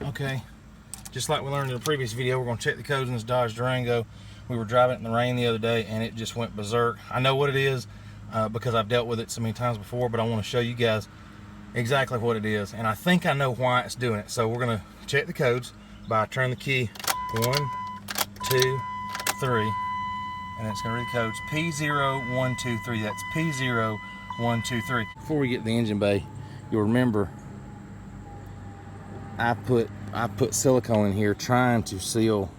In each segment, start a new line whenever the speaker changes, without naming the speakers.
Okay, just like we learned in the previous video, we're going to check the codes in this Dodge Durango. We were driving it in the rain the other day and it just went berserk. I know what it is because I've dealt with it so many times before, but I want to show you guys exactly what it is, and I think I know why it's doing it. So we're going to check the codes by turning the key 1, 2, 3, and it's going to read the codes P0123. That's P0123. Before we get to the engine bay, you'll remember I put silicone in here trying to seal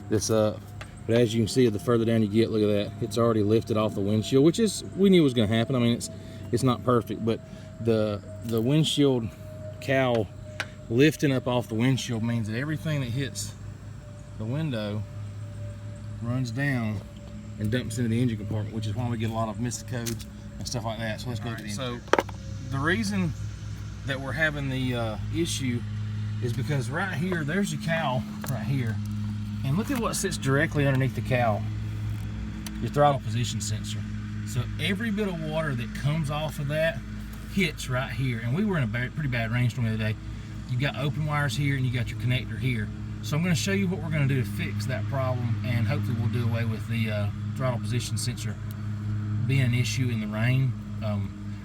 this up, but as you can see, the further down you get, look at that, it's already lifted off the windshield, which is, we knew was going to happen. I mean, it's not perfect, but the windshield cowl lifting up off the windshield means that everything that hits the window runs down and dumps into the engine compartment, which is why we get a lot of missed codes and stuff like that. So let's go. Right, so the reason that we're having the issue is because right here, there's your cowl right here, and look at what sits directly underneath the cowl, your throttle position sensor. So every bit of water that comes off of that hits right here, and we were in a pretty bad rainstorm the other day. You got open wires here and you got your connector here. So I'm going to show you what we're going to do to fix that problem, and hopefully we'll do away with the throttle position sensor being an issue in the rain.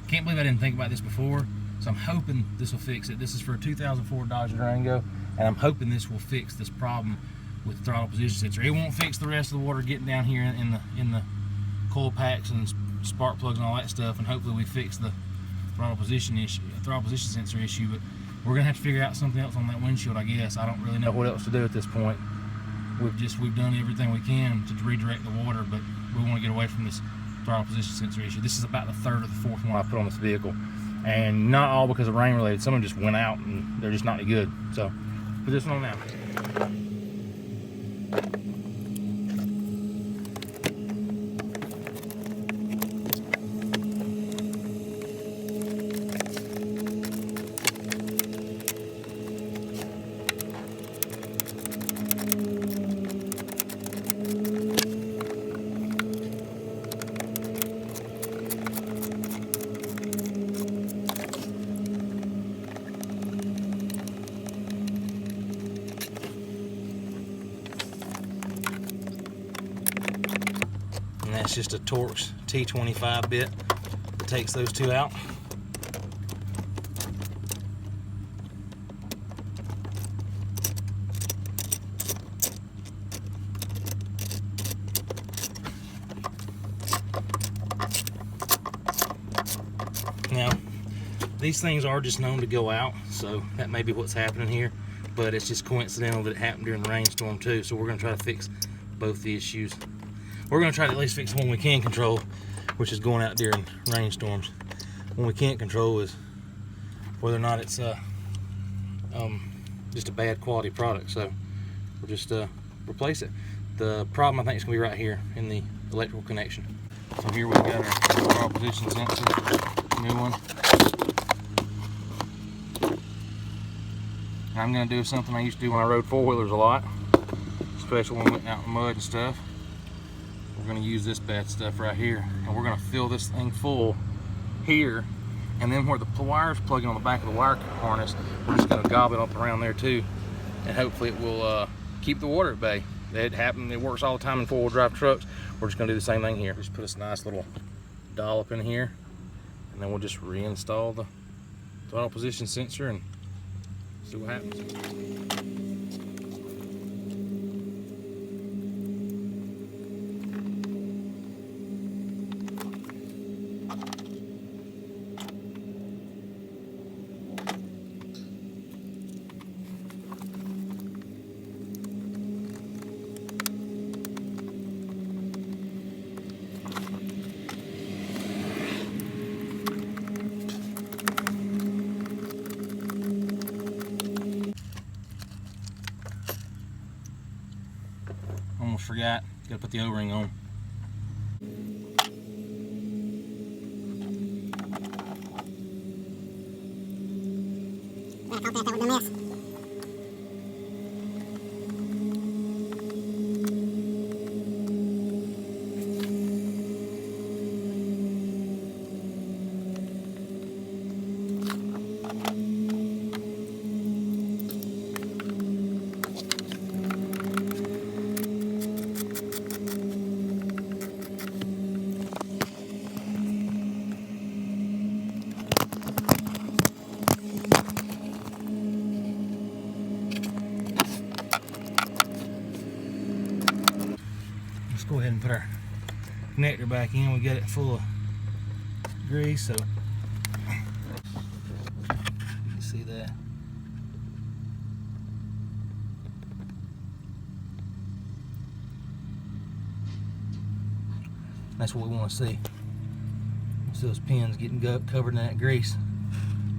Can't believe I didn't think about this before. So I'm hoping this will fix it. This is for a 2004 Dodge Durango, and I'm hoping this will fix this problem with the throttle position sensor. It won't fix the rest of the water getting down here in the coil packs and spark plugs and all that stuff, and hopefully we fix the throttle position sensor issue. But we're gonna have to figure out something else on that windshield, I guess. I don't really know what else to do at this point. We've done everything we can to redirect the water, but we want to get away from this throttle position sensor issue. This is about the third or the fourth one I put on this vehicle, and not all because of rain related. Some of them just went out and they're just not any good. So put this one on now. And that's just a Torx T25 bit that takes those two out. Now, these things are just known to go out, so that may be what's happening here, but it's just coincidental that it happened during the rainstorm too. So we're going to try to fix both the issues. We're going to try to at least fix one we can control, which is going out during rainstorms. One we can't control is whether or not it's just a bad quality product. So we'll just replace it. The problem, I think, is going to be right here in the electrical connection. So here we've got our throttle position sensor, new one. And I'm going to do something I used to do when I rode four-wheelers a lot, especially when we went out in the mud and stuff. We're going to use this bad stuff right here, and we're going to fill this thing full here, and then where the wires plug in on the back of the wire harness, we're just going to gob it up around there too, and hopefully it will keep the water at bay. It works all the time in four-wheel drive trucks. We're just going to do the same thing here. Just put us a nice little dollop in here, and then we'll just reinstall the throttle position sensor and see what happens. Almost forgot, gotta put the O-ring on.
I thought that was a mess.
put our connector back in. We got it full of grease, so you can see that. That's what we want to see. See those pins getting covered in that grease.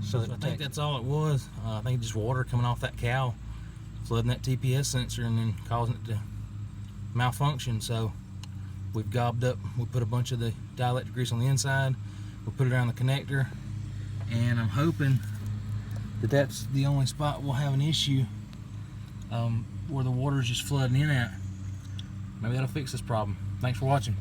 So I think that's all it was. I think just water coming off that cowl, flooding that TPS sensor and then causing it to malfunction. So we've gobbed up, we put a bunch of the dielectric grease on the inside, we put it around the connector, and I'm hoping that that's the only spot we'll have an issue where the water's just flooding in at. Maybe that'll fix this problem. Thanks for watching.